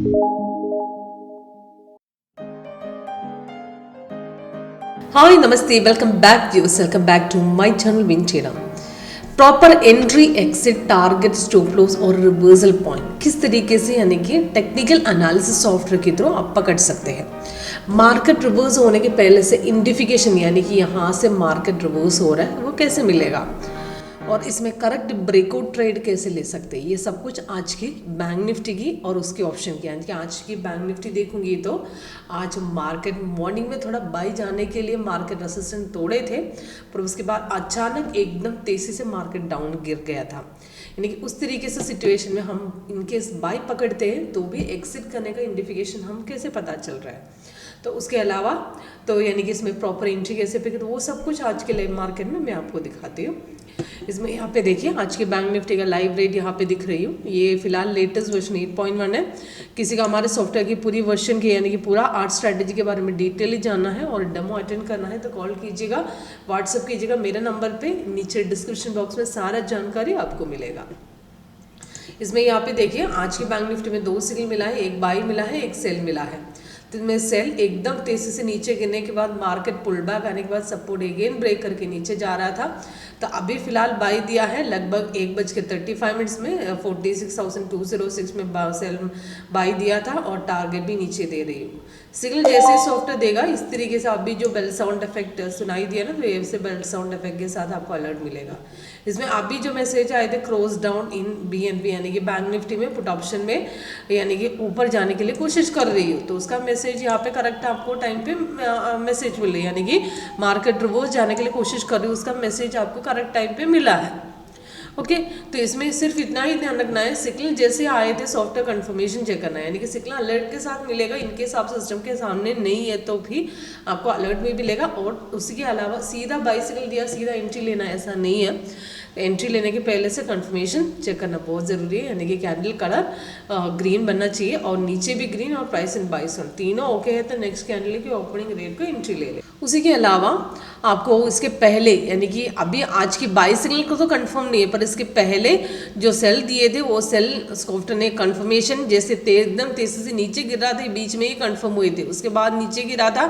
Hi, Namaste. Welcome back, viewers. Welcome back to my channel, Vinchera. Proper entry, exit, target, stop loss और reversal point किस तरीके से यानी कि technical analysis software के through आप पकड़ सकते हैं। मार्केट रिवर्स होने के पहले से इंडिफिकेशन यानी कि यहाँ से मार्केट रिवर्स हो रहा है वो कैसे मिलेगा और इसमें करेक्ट ब्रेकआउट ट्रेड कैसे ले सकते हैं, ये सब कुछ आज की बैंक निफ्टी की और उसके ऑप्शन की यानी कि आज की बैंक निफ्टी देखूंगी तो आज मार्केट मॉर्निंग में थोड़ा बाई जाने के लिए मार्केट रेजिस्टेंस तोड़े थे, पर उसके बाद अचानक एकदम तेजी से मार्केट डाउन गिर गया था। यानी कि उस तरीके से सिचुएशन में हम इनकेस बाई पकड़ते हैं तो भी एग्जिट करने का इंडिफिकेशन हम कैसे पता चल रहा है। तो उसके अलावा तो यानी कि इसमें प्रॉपर एंट्री कैसे पिक, तो वो सब कुछ आज के लाइव मार्केट में मैं आपको दिखाती हूँ। इसमें यहाँ पे देखिए आज के बैंक निफ्टी का लाइव रेट यहाँ पे दिख रही हूँ। ये फिलहाल लेटेस्ट वर्जन 8.1 है। किसी का हमारे सॉफ्टवेयर की पूरी वर्जन की यानी कि पूरा आर्ट स्ट्रैटेजी के बारे में डिटेली जानना है और डेमो अटेंड करना है तो कॉल कीजिएगा, व्हाट्सअप कीजिएगा मेरे नंबर पे, नीचे डिस्क्रिप्शन बॉक्स में सारा जानकारी आपको मिलेगा। इसमें यहाँ पे देखिए आज की बैंक निफ्टी में 2 सिग्नल मिला है, एक बाई मिला है, एक सेल मिला है। तो इसमें सेल एकदम तेजी से नीचे गिरने के बाद मार्केट पुल बैक आने के बाद सपोर्ट अगेन ब्रेक करके नीचे जा रहा था। तो अभी फिलहाल बाई दिया है लगभग 1:35 में 46,206 में सेल बाई दिया था और टारगेट भी नीचे दे रही हूँ। सिग्नल जैसे सॉफ्टवेयर देगा इस तरीके से अभी जो बेल साउंड इफेक्ट सुनाई दिया ना, तो ये से बेल साउंड इफेक्ट के साथ आपको अलर्ट मिलेगा। इसमें अभी जो मैसेज आए थे क्रॉस डाउन इन BNB यानी कि बैंक निफ्टी में पुट ऑप्शन में यानी कि ऊपर जाने के लिए कोशिश कर रही हो, तो उसका मैसेज यहाँ पे करेक्ट आपको टाइम पे मैसेज मिले यानी कि मार्केट रिवर्स जाने के लिए कोशिश कर रही हो, उसका मैसेज आपको करेक्ट टाइम पे मिला है। ओके तो इसमें सिर्फ इतना ही ध्यान रखना है, सिग्नल जैसे आए थे सॉफ्टवेयर कंफर्मेशन चेक करना है यानी कि सिग्नल अलर्ट के साथ मिलेगा। इनकेस आप सिस्टम के सामने नहीं है तो भी आपको अलर्ट में मिलेगा और उसी के अलावा सीधा बाई सिग्नल दिया सीधा एंट्री लेना ऐसा नहीं है। एंट्री लेने के पहले से कंफर्मेशन चेक करना बहुत ज़रूरी है यानी कि कैंडल कलर ग्रीन बनना चाहिए और नीचे भी ग्रीन और प्राइस इन 22 तीनों ओके है तो नेक्स्ट कैंडल की ओपनिंग रेट को एंट्री ले ले। उसी के अलावा आपको इसके पहले यानी कि अभी आज की 22 सिग्नल को तो कंफर्म नहीं है, पर इसके पहले जो सेल दिए थे वो सेल सॉफ्टवेयर ने कंफर्मेशन जैसे एकदम तेजी से नीचे गिर रहा था बीच में ही कंफर्म हुए थे, उसके बाद नीचे गिरा था,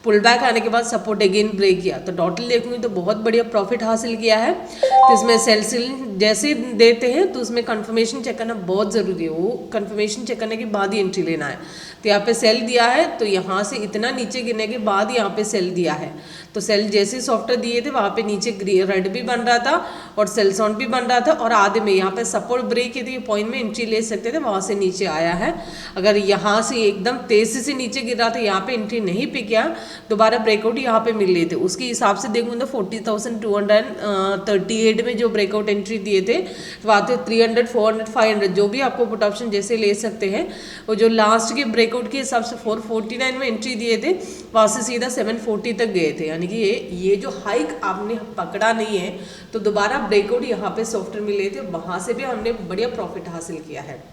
पुल बैक आने के बाद सपोर्ट अगेन ब्रेक किया। तो टोटल देखूंगी तो बहुत बढ़िया प्रॉफिट हासिल किया है। तो इसमें सेल जैसे देते हैं तो उसमें कंफर्मेशन चेक करना बहुत ज़रूरी है, वो कंफर्मेशन चेक करने के बाद ही एंट्री लेना है। तो यहाँ पे सेल दिया है तो यहाँ से इतना नीचे गिरने के बाद यहाँ पे सेल दिया है, तो सेल जैसे सॉफ्टवेयर दिए थे वहाँ पे नीचे रेड भी बन रहा था और सेल साउंड भी बन रहा था और आधे में यहाँ पे सपोर्ट ब्रेक किए थे, ये पॉइंट में एंट्री ले सकते थे, वहाँ से नीचे आया है। अगर यहाँ से एकदम तेजी से नीचे गिर रहा था यहाँ पे एंट्री नहीं पिक किया, दोबारा ब्रेकआउट यहाँ पे मिल रहे थे, उसके हिसाब से देखूँ तो 40,238 में जो ब्रेकआउट एंट्री दिए थे वहाँ थे 300, 400, 500 जो भी आपको पुट ऑप्शन जैसे ले सकते हैं। और जो लास्ट के ब्रेकआउट के हिसाब से 449 में एंट्री दिए थे वहाँ से सीधा 740 तक गए थे, यानी कि ये जो हाइक आपने पकड़ा नहीं है तो दोबारा ब्रेकआउट यहाँ पे सॉफ्टवेयर मिले थे, वहाँ से भी हमने बढ़िया प्रॉफिट हासिल किया है।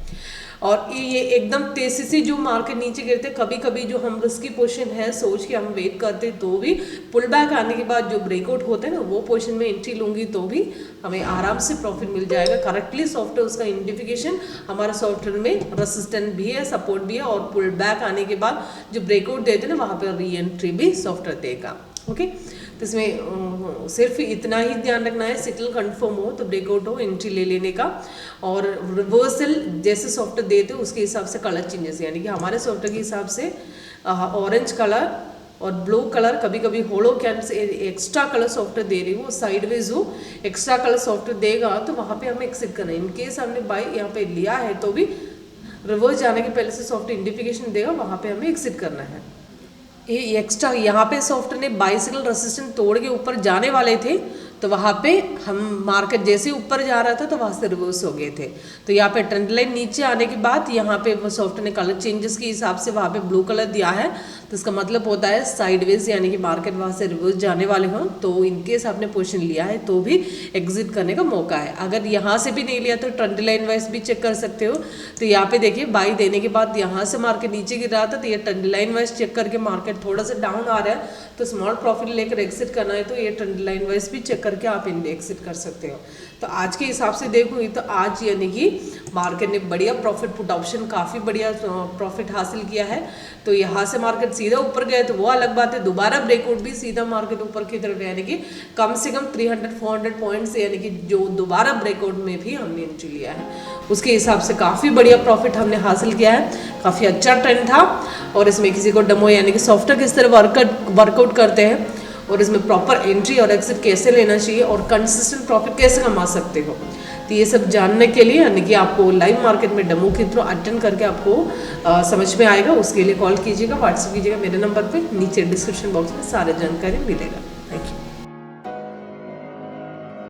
और ये एकदम तेजी से जो मार्केट नीचे गिरते कभी कभी जो हम रिस्की पोजीशन है सोच के हम वेट करते तो भी पुल बैक आने के बाद जो ब्रेकआउट होते हैं ना वो पोजीशन में एंट्री लूँगी तो भी हमें आराम से प्रॉफिट मिल जाएगा। करेक्टली सॉफ्टवेयर उसका इंडिफिकेशन हमारा सॉफ्टवेयर में रेसिस्टेंट भी है, सपोर्ट भी है और पुल बैक आने के बाद जो ब्रेकआउट देते हैं ना वहाँ पर री एंट्री भी सॉफ्टवेयर देगा। ओके तो इसमें सिर्फ इतना ही ध्यान रखना है, सिग्नल कंफर्म हो तो ब्रेकआउट हो एंट्री ले लेने का और रिवर्सल जैसे सॉफ्टवेयर देते हो उसके हिसाब से कलर चेंजेस यानी कि हमारे सॉफ्टवेयर के हिसाब से ऑरेंज कलर और ब्लू कलर कभी कभी होलो कैन से एक्स्ट्रा कलर सॉफ्टवेयर दे रही हो साइडवेज हो एक्स्ट्रा कलर सॉफ्टवेयर देगा तो वहाँ पे हमें एक्सिट करना है। इनकेस हमने बाई यहाँ पे लिया है तो भी रिवर्स जाने के पहले से सॉफ्टवेयर इंडिफिकेशन देगा, वहाँ पे हमें एक्सिट करना है। ये एक्स्ट्रा यहाँ पे सॉफ्टवेयर ने बाई सिग्नल रेजिस्टेंस तोड़ के ऊपर जाने वाले थे तो वहाँ पे हम मार्केट जैसे ऊपर जा रहा था तो वहाँ से रिवर्स हो गए थे। तो यहाँ पे ट्रेंड लाइन नीचे आने के बाद यहाँ पे वो सॉफ्टवेयर ने कलर चेंजेस के हिसाब से वहाँ पे ब्लू कलर दिया है, तो इसका मतलब होता है साइडवेज यानी कि मार्केट वहाँ से रिवर्स जाने वाले हों तो इनकेस आपने पोजीशन लिया है तो भी एग्जिट करने का मौका है। अगर यहाँ से भी नहीं लिया तो ट्रेंड लाइन वाइज भी चेक कर सकते हो। तो यहाँ पे देखिए बाई देने के बाद यहाँ से मार्केट नीचे गिर रहा था तो ये ट्रेंड लाइन वाइज चेक करके मार्केट थोड़ा सा डाउन आ रहा है तो स्मॉल प्रॉफिट लेकर एग्जिट करना है तो ये ट्रेंड लाइन वाइज भी चेक करके करके आप एग्जिट कर सकते हो। तो आज के हिसाब से देखूँगी तो आज यानी कि मार्केट ने बढ़िया प्रॉफिट पुट ऑप्शन काफ़ी बढ़िया प्रॉफिट हासिल किया है। तो यहाँ से मार्केट सीधा ऊपर गए तो वो अलग बात है, दोबारा ब्रेकआउट भी सीधा मार्केट ऊपर की तरफ यानी कि कम से कम 300-400 पॉइंट से यानी कि जो दोबारा ब्रेकआउट में भी हमने एंट्री लिया है, उसके हिसाब से काफ़ी बढ़िया प्रॉफिट हमने हासिल किया है। काफ़ी अच्छा ट्रेंड था और इसमें किसी को डेमो यानी कि सॉफ्टवेयर किस तरह वर्कआउट करते हैं और इसमें प्रॉपर एंट्री और एग्जिट कैसे लेना चाहिए और कंसिस्टेंट प्रॉफिट कैसे कमा सकते हो, तो ये सब जानने के लिए यानी कि आपको लाइव मार्केट में डेमो के थ्रू अटेंड करके आपको समझ में आएगा। उसके लिए कॉल कीजिएगा, व्हाट्सएप कीजिएगा मेरे नंबर पे, नीचे डिस्क्रिप्शन बॉक्स में सारी जानकारी मिलेगा।